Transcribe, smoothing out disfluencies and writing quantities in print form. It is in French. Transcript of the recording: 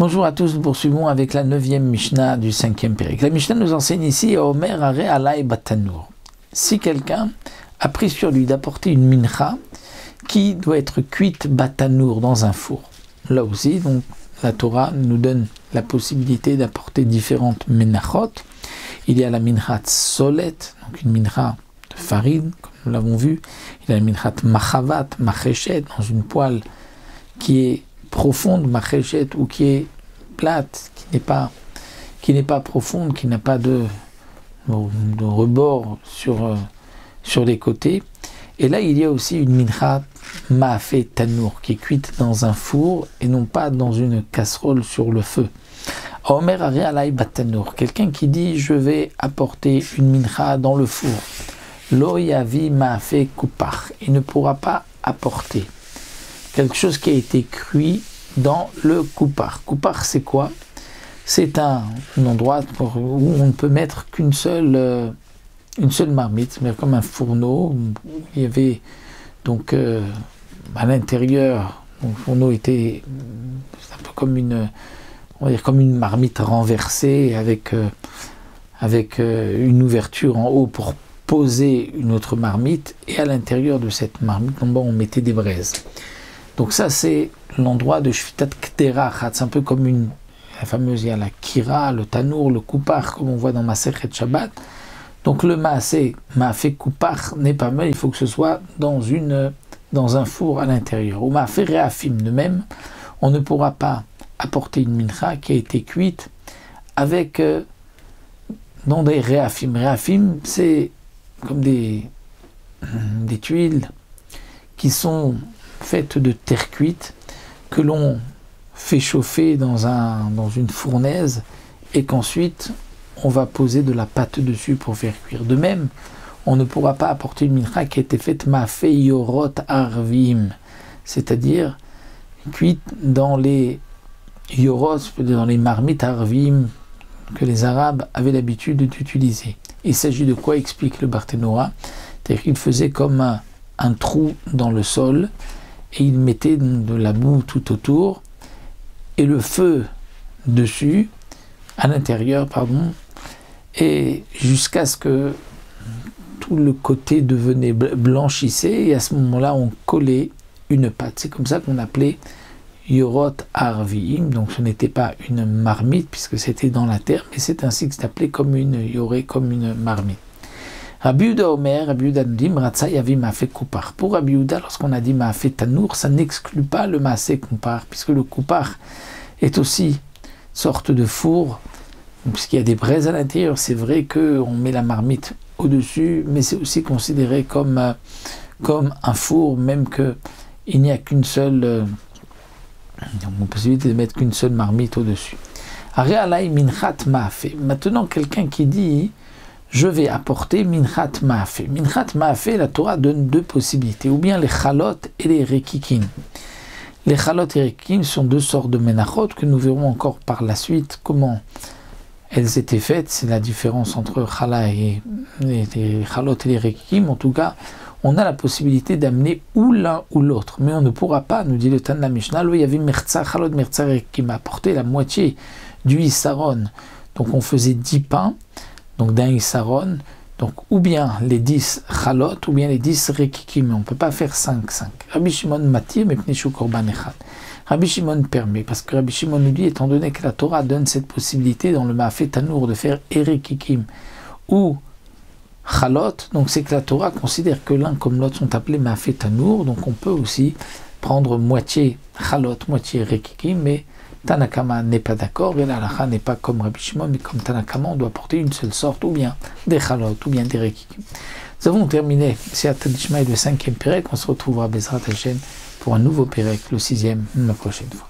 Bonjour à tous, nous poursuivons avec la 9e Mishnah du 5e Pérec. La Mishnah nous enseigne ici Omer Are Alay Batanour. Si quelqu'un a pris sur lui d'apporter une mincha qui doit être cuite Batanour dans un four. Là aussi, donc, la Torah nous donne la possibilité d'apporter différentes menachot. Il y a la mincha solet, donc une mincha de farine, comme nous l'avons vu. Il y a la mincha machavat, macheshet, dans une poêle qui est profonde, macheshet, ou qui est plate, qui n'est pas profonde, qui n'a pas de rebord sur les côtés. Et là, il y a aussi une mincha ma'afé tanour, qui est cuite dans un four et non pas dans une casserole sur le feu. Omer Are Alay Batanour, quelqu'un qui dit je vais apporter une mincha dans le four. Lo yavi ma'afé kupar, il ne pourra pas apporter quelque chose qui a été cuit dans le kupar. Kupar, c'est quoi? C'est un endroit où on ne peut mettre qu'une seule marmite, c'est comme un fourneau. Il y avait donc à l'intérieur, le fourneau était un peu comme une marmite renversée avec une ouverture en haut pour poser une autre marmite, et à l'intérieur de cette marmite, en bas, on mettait des braises. Donc ça, c'est l'endroit de Shfitat Ktera, c'est un peu comme la fameuse, il y a la Kira, le Tanour, le Kupar, comme on voit dans Masechet Shabbat. Donc le Maaseh Kupar n'est pas mal, il faut que ce soit dans un four à l'intérieur. Ou Maaseh Reafim, de même, on ne pourra pas apporter une mincha qui a été cuite avec dans des Reafim. Reafim, c'est comme des tuiles qui sont faites de terre cuite, que l'on fait chauffer dans une fournaise et qu'ensuite on va poser de la pâte dessus pour faire cuire. De même, on ne pourra pas apporter une mincha qui a été faite ma'afé yorot arvim, c'est-à-dire cuite dans les yorot, dans les marmites arvim que les Arabes avaient l'habitude d'utiliser. Il s'agit de quoi, explique le Barthénora, c'est-à-dire qu'il faisait comme un trou dans le sol et il mettait de la boue tout autour et le feu dessus, à l'intérieur, pardon, et jusqu'à ce que tout le côté devenait blanchissait, et à ce moment-là on collait une pâte. C'est comme ça qu'on appelait Yorot Arviim, donc ce n'était pas une marmite puisque c'était dans la terre, mais c'est ainsi que c'est appelé comme comme une marmite. Rabbi Yehuda Omer, Rabbi Yehuda nous dit Ratsa yavi ma'afé kupar. Pour Rabbi Yehuda, lorsqu'on a dit ma'afé tanour, ça n'exclut pas le ma'aseh kupar, puisque le kupar est aussi une sorte de four, puisqu'il y a des braises à l'intérieur. C'est vrai qu'on met la marmite au-dessus, mais c'est aussi considéré comme un four, même qu'il n'y a qu'une seule possibilité de mettre qu'une seule marmite au-dessus. Are alay minchat ma'afé. Maintenant, quelqu'un qui dit je vais apporter minchat ma'afé. Minchat ma'afé, la Torah donne deux possibilités, ou bien les chalot et les rekikim. Les chalot et les rekikim sont deux sortes de menachot que nous verrons encore par la suite comment elles étaient faites. C'est la différence entre chala et les chalot et les rekikim. En tout cas, on a la possibilité d'amener ou l'un ou l'autre, mais on ne pourra pas, nous dit le Tana Mishnah, il y avait merza chalot merza rekikim, apporter la moitié du Issaron. Donc on faisait 10 pains, donc d'un Issaron, donc ou bien les 10 chalot, ou bien les 10 rekikim, mais on ne peut pas faire 5. Rabbi Shimon matir, mais pnishu korban echad. Rabbi Shimon permet, parce que Rabbi Shimon nous dit, étant donné que la Torah donne cette possibilité dans le ma'afé tanour de faire rekikim ou chalot, donc c'est que la Torah considère que l'un comme l'autre sont appelés ma'afé tanour, donc on peut aussi prendre moitié chalot, moitié rekikim, mais Tanakama n'est pas d'accord, et la halakha n'est pas comme Rabbi Shimon, mais comme Tanakama, on doit porter une seule sorte, ou bien des chalot, ou bien des rekikim. Nous avons terminé, c'est à Tadishma et le 5e Pérec, on se retrouvera Bezrat Hashem pour un nouveau Pérec, le 6e, la prochaine fois.